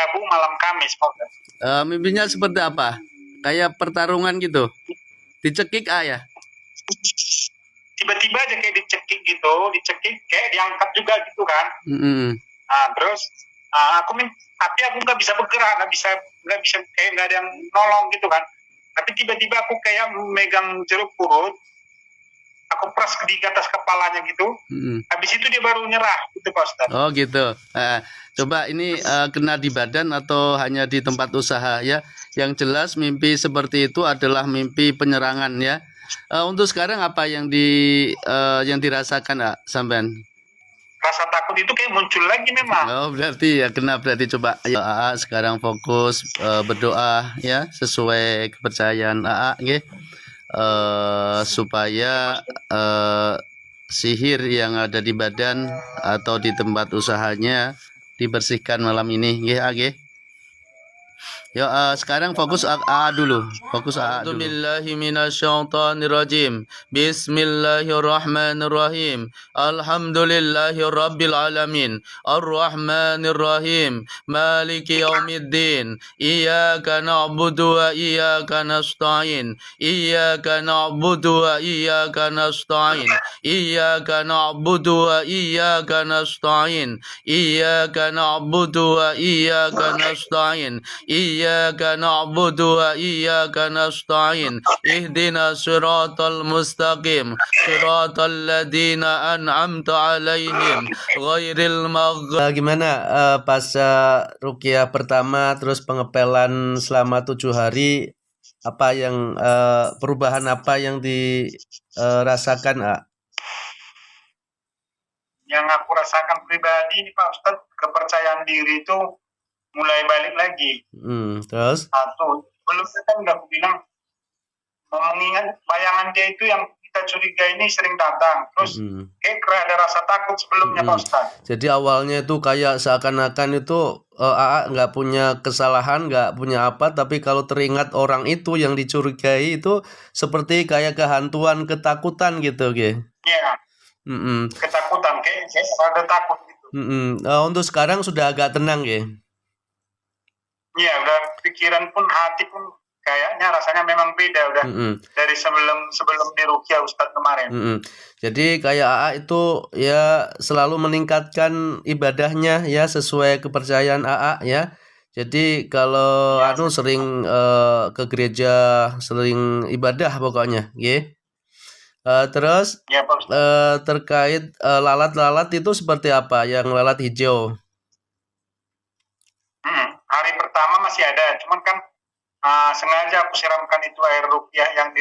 Rabu, malam Kamis, Pak Ustaz. Mimpinya seperti apa? Kayak pertarungan gitu. Dicekik ya? Tiba-tiba aja kayak dicekik kayak diangkat juga gitu kan. Terus tapi aku nggak bisa bergerak, nggak bisa kayak nggak ada yang nolong gitu kan. Tapi tiba-tiba aku kayak megang jeruk purut, aku pras di atas kepalanya gitu. Habis itu dia baru nyerah gitu, Pak Ustaz. Oh gitu. Coba ini kena di badan atau hanya di tempat usaha ya? Yang jelas mimpi seperti itu adalah mimpi penyerangan ya. Untuk sekarang apa yang dirasakan sampean? Rasa takut itu kayak muncul lagi memang. Oh berarti ya kena, berarti coba ayo sekarang fokus berdoa ya sesuai kepercayaan supaya sihir yang ada di badan atau di tempat usahanya dibersihkan malam ini nggih. Yuk sekarang fokus dulu. Fokus dulu. Billahi minasyaitonirrajim. Bismillahirrahmanirrahim. Alhamdulillahi rabbil alamin. Arrahmanirrahim. Maliki yaumiddin. Iyyaka na'budu wa iyyaka nasta'in. Iyyaka na'budu wa iyyaka nasta'in. Iyyaka na'budu wa iyyaka nasta'in. Iyyaka na'budu wa iyyaka nasta'in. Iyyaka na'budu wa iyyaka nasta'in. Ihdina siratal mustaqim. Siratal ladzina an'amta 'alaihim ghairil maghdubi. Gimana pas ruqyah pertama terus pengepelan selama 7 hari, apa yang perubahan apa yang dirasakan? Yang aku rasakan pribadi ini Pak Ustadz, kepercayaan diri itu mulai balik lagi. Terus? Sebelumnya kan udah aku bilang, mengingat bayangan dia itu yang kita curiga ini sering datang. Terus kayak ada rasa takut sebelumnya Pak Ustadz. Jadi awalnya itu kayak seakan-akan itu nggak punya kesalahan, nggak punya apa, tapi kalau teringat orang itu yang dicurigai itu seperti kayak kehantuan, ketakutan gitu, Iya. Ketakutan, kayak ada takut gitu. Untuk sekarang sudah agak tenang ya? Iya, udah pikiran pun, hati pun kayaknya rasanya memang beda udah dari sebelum diruqyah Ustadz kemarin. Jadi kayak AA itu ya selalu meningkatkan ibadahnya ya sesuai kepercayaan AA ya. Jadi kalau sering ke gereja, sering ibadah pokoknya, ya. Terus terkait lalat-lalat itu seperti apa? Yang lalat hijau? Hari pertama masih ada, cuman kan sengaja aku siramkan itu air ruqyah yang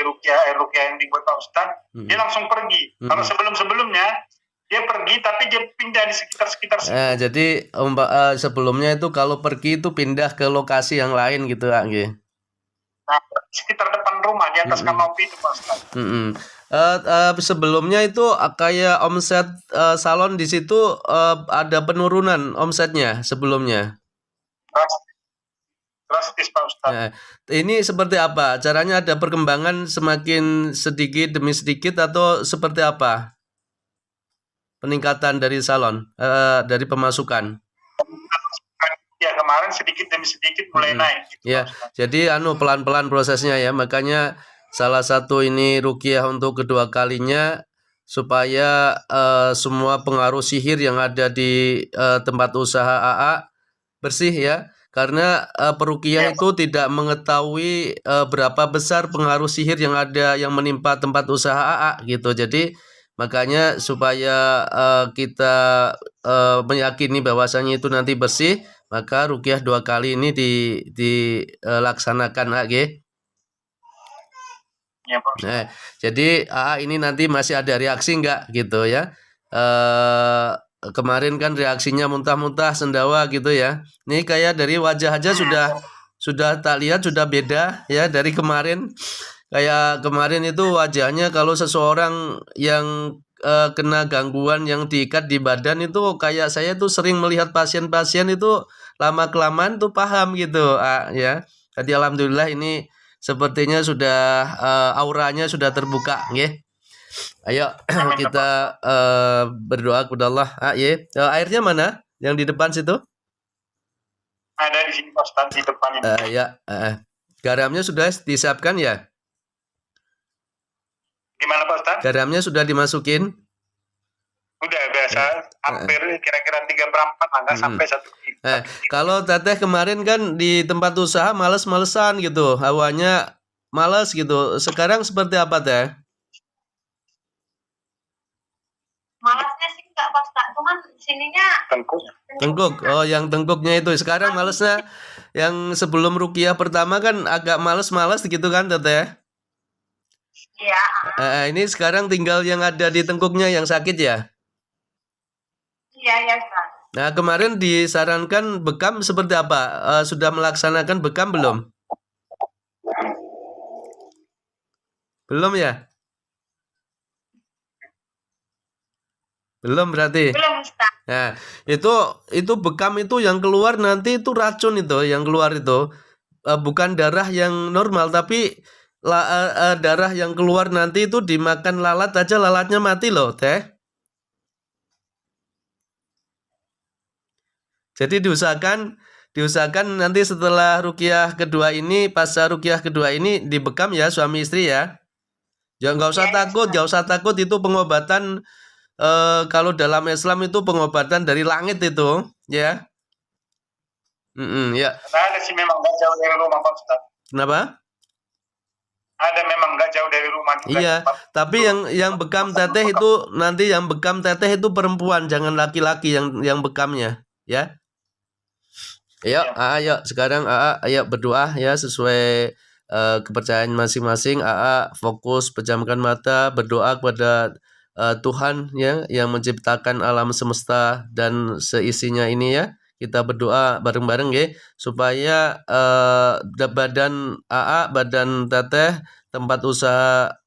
dibuat Pak Ustadz, dia langsung pergi. Kalau sebelumnya dia pergi tapi dia pindah di sekitar situ. Jadi sebelumnya itu kalau pergi itu pindah ke lokasi yang lain gitu ya? Nah, sekitar depan rumah di atas kanopi itu Pak Ustadz. Sebelumnya itu kayak omset salon di situ ada penurunan omsetnya sebelumnya. Drastis Pak Ustadz. Ini seperti apa? Caranya ada perkembangan semakin sedikit demi sedikit atau seperti apa? Peningkatan dari salon, dari pemasukan. Ya kemarin sedikit demi sedikit mulai naik. Gitu, ya, jadi pelan-pelan prosesnya ya. Makanya salah satu ini ruqyah untuk kedua kalinya supaya semua pengaruh sihir yang ada di tempat usaha AA bersih ya. Karena peruqyah itu tidak mengetahui berapa besar pengaruh sihir yang ada yang menimpa tempat usaha AA gitu. Jadi makanya supaya kita meyakini bahwasanya itu nanti bersih, maka ruqyah 2 kali ini dilaksanakan Ya, Pak. Jadi ini nanti masih ada reaksi enggak gitu ya? Kemarin kan reaksinya muntah-muntah, sendawa gitu ya. Ini kayak dari wajah aja sudah tak lihat sudah beda ya dari kemarin. Kayak kemarin itu wajahnya kalau seseorang yang kena gangguan yang diikat di badan itu kayak saya tuh sering melihat pasien-pasien itu lama-kelamaan tuh paham gitu ya. Jadi alhamdulillah ini sepertinya sudah auranya sudah terbuka nggih. Ayo kita berdoa kepada Allah. Airnya mana? Yang di depan situ? Ada di sini Pak Ustadz, di depan ini. Ya, garamnya sudah disiapkan ya? Gimana Pak Ustadz? Garamnya sudah dimasukin? Udah biasa, hampir kira-kira 3/4 lah, nggak sampai 1 kilo. Kalau Teteh kemarin kan di tempat usaha males-malesan gitu, hawanya males gitu. Sekarang seperti apa Teh? Malasnya sih enggak Pak Ustadz, cuman sininya Tengkuk. Oh, yang tengkuknya itu. Sekarang malesnya yang sebelum ruqyah pertama kan agak males-males gitu kan Teteh? Iya. Ini sekarang tinggal yang ada di tengkuknya yang sakit ya? Iya, ya Ustaz. Nah, kemarin disarankan bekam seperti apa? Sudah melaksanakan bekam belum? Belum ya? Belum berarti? Belum Ustaz. Nah, itu bekam itu yang keluar nanti itu racun itu, yang keluar itu. Bukan darah yang normal, tapi darah yang keluar nanti itu dimakan lalat aja lalatnya mati loh, Teh. Jadi diusahakan nanti setelah ruqyah kedua ini, pasca ruqyah kedua ini dibekam ya suami istri ya. Ya nggak usah takut, nggak usah takut itu pengobatan kalau dalam Islam itu pengobatan dari langit itu, ya. Ya. Ada sih memang nggak jauh dari rumah Pak Ustaz. Kenapa? Ada memang nggak jauh dari rumah juga. Iya, tapi yang bekam teteh itu nanti yang bekam teteh itu perempuan, jangan laki-laki yang bekamnya, ya. Ayo sekarang ayo berdoa ya sesuai kepercayaan masing-masing. Fokus, pejamkan mata, berdoa kepada Tuhan ya yang menciptakan alam semesta dan seisinya ini ya. Kita berdoa bareng-bareng ya supaya badan badan teteh, tempat usaha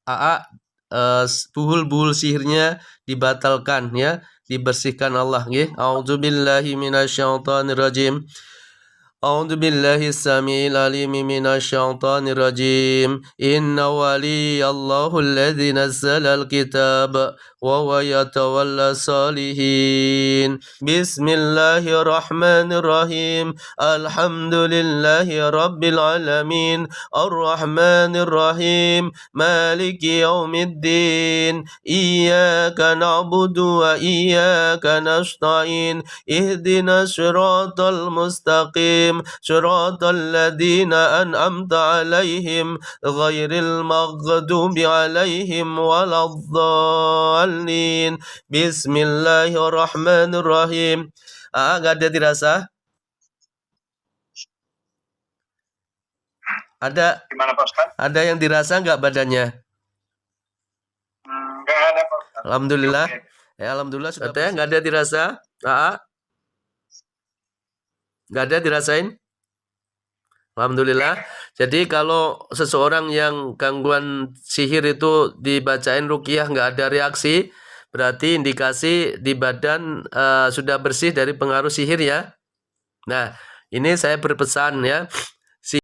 buhul-buhul sihirnya dibatalkan ya, dibersihkan Allah ya. A'udzubillahi minasyaitonirrajim. أعوذ بالله السميع العليم من الشيطان الرجيم إن ولي الله الذي نزل الكتاب وهو يتولى الصالحين بسم الله الرحمن الرحيم الحمد لله رب العالمين الرحمن الرحيم مالك يوم الدين إياك نعبد وإياك نستعين اهدنا الصراط المستقيم صراط الذين أنعمت عليهم غير المغضوب عليهم ولا الضالين Bismillahirrahmanirrahim. Nggak ada dirasa? Ada? Gimana Pak Ustaz? Ada yang dirasa nggak badannya? Nggak ada Pak Ustaz. Alhamdulillah. Oke. Alhamdulillah sudah. Nggak ada dirasa? Nggak ada dirasain? Alhamdulillah. Jadi kalau seseorang yang gangguan sihir itu dibacain ruqyah nggak ada reaksi, berarti indikasi di badan sudah bersih dari pengaruh sihir ya. Nah, ini saya berpesan ya,